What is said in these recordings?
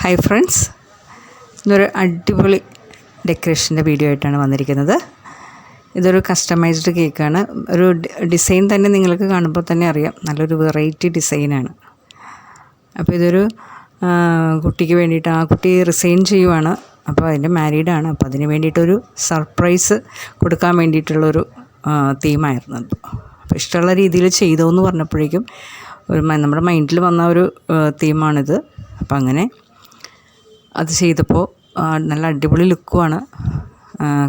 Hi friends, ഇതൊരു അടിപൊളി ഡെക്കറേഷൻ്റെ video ആയിട്ടാണ് വന്നിരിക്കുന്നത്. ഇതൊരു കസ്റ്റമൈസ്ഡ് കേക്കാണ്. ഒരു ഡിസൈൻ തന്നെ നിങ്ങൾക്ക് കാണുമ്പോൾ തന്നെ അറിയാം, നല്ലൊരു വെറൈറ്റി ഡിസൈനാണ്. അപ്പോൾ ഇതൊരു കുട്ടിക്ക് വേണ്ടിയിട്ട്, ആ കുട്ടി റിസൈൻ ചെയ്യുവാണ്. അപ്പോൾ അതിൻ്റെ മാരീഡാണ്. അപ്പോൾ അതിന് വേണ്ടിയിട്ടൊരു സർപ്രൈസ് കൊടുക്കാൻ വേണ്ടിയിട്ടുള്ളൊരു തീമായിരുന്നു. അപ്പോൾ ഇഷ്ടമുള്ള രീതിയിൽ ചെയ്തോന്ന് പറഞ്ഞപ്പോഴേക്കും നമ്മുടെ മൈൻഡിൽ വന്ന ഒരു തീമാണിത്. അപ്പം അങ്ങനെ അത് ചെയ്തപ്പോൾ നല്ല അടിപൊളി ലുക്കുമാണ്.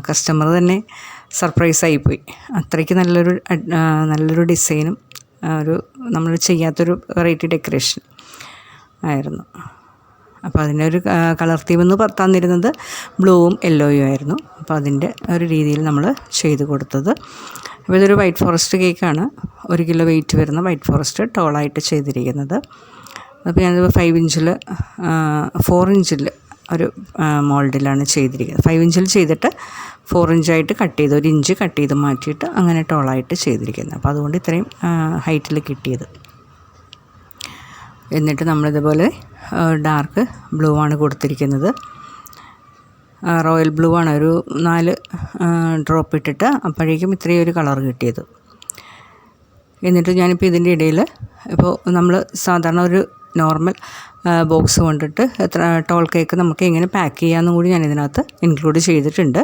കസ്റ്റമർ തന്നെ സർപ്രൈസായിപ്പോയി. അത്രയ്ക്ക് നല്ലൊരു ഡിസൈനും നമ്മൾ ചെയ്യാത്തൊരു വെറൈറ്റി ഡെക്കറേഷൻ ആയിരുന്നു. അപ്പോൾ അതിൻ്റെ ഒരു കളർ തീമെന്ന് തന്നിരുന്നത് ബ്ലൂവും യെല്ലോയും ആയിരുന്നു. അപ്പോൾ അതിൻ്റെ ഒരു രീതിയിൽ നമ്മൾ ചെയ്ത് കൊടുത്തത്. അപ്പോൾ ഇതൊരു വൈറ്റ് ഫോറസ്റ്റ് കേക്കാണ്. 1 കിലോ വെയിറ്റ് വരുന്ന വൈറ്റ് ഫോറസ്റ്റ് ടോളായിട്ട് ചെയ്തിരിക്കുന്നത്. അപ്പോൾ ഞാനത് 5 ഇഞ്ചിൽ 4 ഇഞ്ചിൽ ഒരു മോൾഡിലാണ് ചെയ്തിരിക്കുന്നത്. 5 ഇഞ്ചിൽ ചെയ്തിട്ട് 4 ഇഞ്ചായിട്ട് കട്ട് ചെയ്ത് 1 ഇഞ്ച് കട്ട് ചെയ്ത് മാറ്റിയിട്ട് അങ്ങനെ ടോളായിട്ട് ചെയ്തിരിക്കുന്നത്. അപ്പോൾ അതുകൊണ്ട് ഇത്രയും ഹൈറ്റിൽ കിട്ടിയത്. എന്നിട്ട് നമ്മളിതുപോലെ ഡാർക്ക് ബ്ലൂ ആണ് കൊടുത്തിരിക്കുന്നത്. റോയൽ ബ്ലൂ ആണ്. ഒരു 4 ഡ്രോപ്പ് ഇട്ടിട്ട് അപ്പോഴേക്കും ഇത്രയും ഒരു കളർ കിട്ടിയത്. എന്നിട്ട് ഞാനിപ്പോൾ ഇതിൻ്റെ ഇടയിൽ ഇപ്പോൾ നമ്മൾ സാധാരണ ഒരു നോർമൽ ബോക്സ് കൊണ്ടിട്ട് എത്ര ടോൾ കേക്ക് നമുക്ക് എങ്ങനെ പാക്ക് ചെയ്യാമെന്നും കൂടി ഞാൻ ഇതിനകത്ത് ഇൻക്ലൂഡ് ചെയ്തിട്ടുണ്ട്.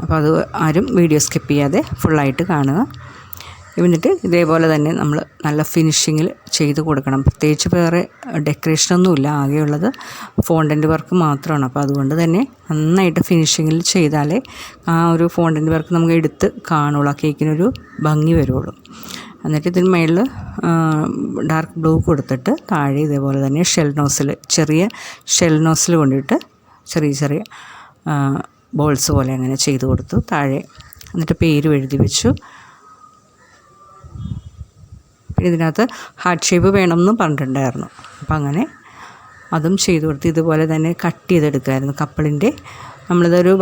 അപ്പോൾ അത് ആരും വീഡിയോ സ്കിപ്പ് ചെയ്യാതെ ഫുള്ളായിട്ട് കാണുക. എന്നിട്ട് ഇതേപോലെ തന്നെ നമ്മൾ നല്ല ഫിനിഷിങ്ങിൽ ചെയ്ത് കൊടുക്കണം. പ്രത്യേകിച്ച് വേറെ ഡെക്കറേഷനൊന്നുമില്ല, ആകെയുള്ളത് ഫോണ്ടൻ്റ് വർക്ക് മാത്രമാണ്. അപ്പോൾ അതുകൊണ്ട് തന്നെ നന്നായിട്ട് ഫിനിഷിങ്ങിൽ ചെയ്താലേ ആ ഒരു ഫോണ്ടൻ്റ് വർക്ക് നമുക്ക് എടുത്ത് കാണുള്ളൂ, ആ കേക്കിനൊരു ഭംഗി വരുള്ളൂ. എന്നിട്ട് ഇതിന് മേളിൽ ഡാർക്ക് ബ്ലൂ കൊടുത്തിട്ട് താഴെ ഇതേപോലെ തന്നെ ചെറിയ ഷെൽ നോസിൽ കൊണ്ടിട്ട് ചെറിയ ബോൾസ് പോലെ അങ്ങനെ ചെയ്ത് കൊടുത്തു താഴെ. എന്നിട്ട് പേര് എഴുതി വെച്ചു. പിന്നെ ഇതിനകത്ത് ഹാർട്ട് ഷേപ്പ് വേണമെന്ന് പറഞ്ഞിട്ടുണ്ടായിരുന്നു. അപ്പം അങ്ങനെ അതും ചെയ്ത് കൊടുത്ത് ഇതുപോലെ തന്നെ കട്ട് ചെയ്തെടുക്കുമായിരുന്നു. കപ്പിളിൻ്റെ നമ്മളിതൊരു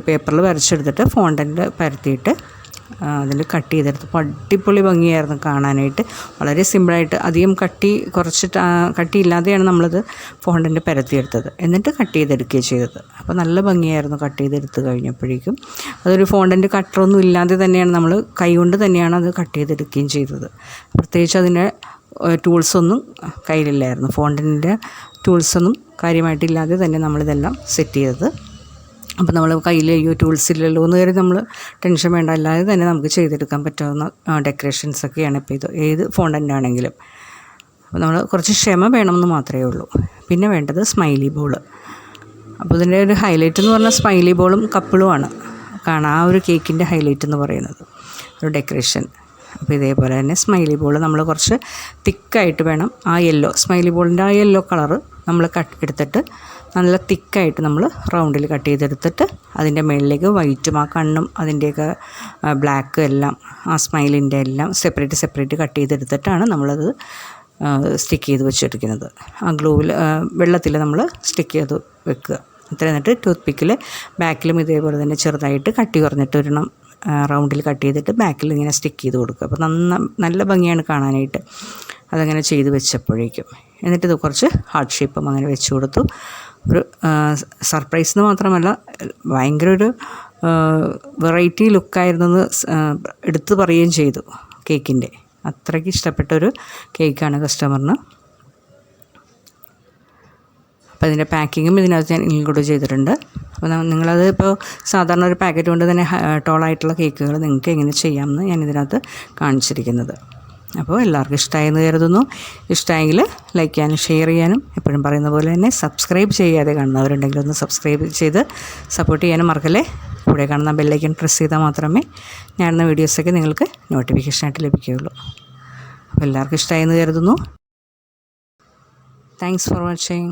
പേപ്പറിൽ വരച്ചെടുത്തിട്ട് ഫോണ്ടൻ്റ് പരത്തിയിട്ട് അതിൽ കട്ട് ചെയ്തെടുത്തപ്പോൾ അടിപൊളി ഭംഗിയായിരുന്നു കാണാനായിട്ട്. വളരെ സിമ്പിളായിട്ട്, അധികം കട്ടിയില്ലാതെയാണ് നമ്മളത് ഫോണ്ടൻ്റ് പരത്തിയെടുത്തത്. എന്നിട്ട് കട്ട് ചെയ്തെടുക്കുകയും ചെയ്തത്. അപ്പോൾ നല്ല ഭംഗിയായിരുന്നു കട്ട് ചെയ്തെടുത്ത് കഴിഞ്ഞപ്പോഴേക്കും. അതൊരു ഫോണ്ടൻ്റ് കട്ടറൊന്നും ഇല്ലാതെ തന്നെയാണ് നമ്മൾ കൈകൊണ്ട് തന്നെയാണ് അത് കട്ട് ചെയ്തെടുക്കുകയും ചെയ്തത്. പ്രത്യേകിച്ച് അതിൻ്റെ ടൂൾസൊന്നും കയ്യിലില്ലായിരുന്നു. ഫോണ്ടൻ്റെ ടൂൾസൊന്നും കാര്യമായിട്ടില്ലാതെ തന്നെ നമ്മളിതെല്ലാം സെറ്റ് ചെയ്തത്. അപ്പോൾ നമ്മൾ കയ്യിൽ ടൂൾസ് ഇല്ലല്ലോ എന്ന് കരുതി നമ്മൾ ടെൻഷൻ വേണ്ട, അല്ലാതെ തന്നെ നമുക്ക് ചെയ്തെടുക്കാൻ പറ്റാവുന്ന ഡെക്കറേഷൻസൊക്കെയാണ് ഇപ്പോൾ ഇത്, ഏത് ഫോണ്ടൻ്റ് ആണെങ്കിലും. അപ്പോൾ നമ്മൾ കുറച്ച് ക്ഷമ വേണമെന്ന് മാത്രമേ ഉള്ളൂ. പിന്നെ വേണ്ടത് സ്മൈലി ബോൾ. അപ്പോൾ ഇതിൻ്റെ ഒരു ഹൈലൈറ്റ് എന്ന് പറഞ്ഞാൽ സ്മൈലി ബോളും കപ്പിളുമാണ് കാണാം. ആ ഒരു കേക്കിൻ്റെ ഹൈലൈറ്റ് എന്ന് പറയുന്നത് ഒരു ഡെക്കറേഷൻ. അപ്പോൾ ഇതേപോലെ തന്നെ സ്മൈലി ബോൾ നമ്മൾ കുറച്ച് തിക്കായിട്ട് വേണം. ആ സ്മൈലി ബോളിൻ്റെ ആ യെല്ലോ കളറ് നമ്മൾ എടുത്തിട്ട് നല്ല തിക്കായിട്ട് നമ്മൾ റൗണ്ടിൽ കട്ട് ചെയ്തെടുത്തിട്ട് അതിൻ്റെ മുകളിലേക്ക് വൈറ്റും ആ കണ്ണും അതിൻ്റെയൊക്കെ ബ്ലാക്ക് എല്ലാം ആ സ്മൈലിൻ്റെ എല്ലാം സെപ്പറേറ്റ് കട്ട് ചെയ്തെടുത്തിട്ടാണ് നമ്മളത് സ്റ്റിക്ക് ചെയ്ത് വെച്ചെടുക്കുന്നത്. ആ വെള്ളത്തിൽ നമ്മൾ സ്റ്റിക്ക് ചെയ്ത് വെക്കുക. എന്നിട്ട് ടൂത്ത് പിക്കിൽ ബാക്കിലും ഇതേപോലെ തന്നെ ചെറുതായിട്ട് കട്ടി കുറഞ്ഞിട്ട് ഒരെണ്ണം റൗണ്ടിൽ കട്ട് ചെയ്തിട്ട് ബാക്കിൽ ഇങ്ങനെ സ്റ്റിക്ക് ചെയ്ത് കൊടുക്കുക. അപ്പോൾ നല്ല ഭംഗിയാണ് കാണാനായിട്ട് അതങ്ങനെ ചെയ്ത് വെച്ചപ്പോഴേക്കും. എന്നിട്ട് ഇത് കുറച്ച് ഹാർട്ട് ഷേപ്പും അങ്ങനെ വെച്ച് കൊടുത്തു. ഒരു സർപ്രൈസ് എന്ന് മാത്രമല്ല, ഭയങ്കര ഒരു വെറൈറ്റി ലുക്കായിരുന്നെന്ന് എടുത്തു പറയുകയും ചെയ്തു കേക്കിൻ്റെ. അത്രയ്ക്ക് ഇഷ്ടപ്പെട്ടൊരു കേക്കാണ് കസ്റ്റമറിന്. അപ്പോൾ ഇതിൻ്റെ പാക്കിങ്ങും ഇതിനകത്ത് ഞാൻ ഇൻക്ലൂഡ് ചെയ്തിട്ടുണ്ട്. അപ്പോൾ നിങ്ങളത് ഇപ്പോൾ സാധാരണ ഒരു പാക്കറ്റ് കൊണ്ട് തന്നെ ടോളായിട്ടുള്ള കേക്കുകൾ നിങ്ങൾക്ക് എങ്ങനെ ചെയ്യാമെന്ന് ഞാൻ ഇതിനകത്ത് കാണിച്ചിരിക്കുന്നത്. അപ്പോൾ എല്ലാവർക്കും ഇഷ്ടമായെന്ന് കരുതുന്നു. ഇഷ്ടമായെങ്കിൽ ലൈക്ക് ചെയ്യാനും ഷെയർ ചെയ്യാനും, എപ്പോഴും പറയുന്ന പോലെ തന്നെ സബ്സ്ക്രൈബ് ചെയ്യാതെ കാണുന്നവരുണ്ടെങ്കിൽ ഒന്ന് സബ്സ്ക്രൈബ് ചെയ്ത് സപ്പോർട്ട് ചെയ്യാനും മറക്കല്ലേ. കൂടെ കാണുന്ന ബെല്ലൈക്കൺ പ്രസ് ചെയ്താൽ മാത്രമേ ഞാനിടുന്ന വീഡിയോസൊക്കെ നിങ്ങൾക്ക് നോട്ടിഫിക്കേഷനായിട്ട് ലഭിക്കുകയുള്ളൂ. അപ്പോൾ എല്ലാവർക്കും ഇഷ്ടമായെന്ന് കരുതുന്നു. Thanks for watching.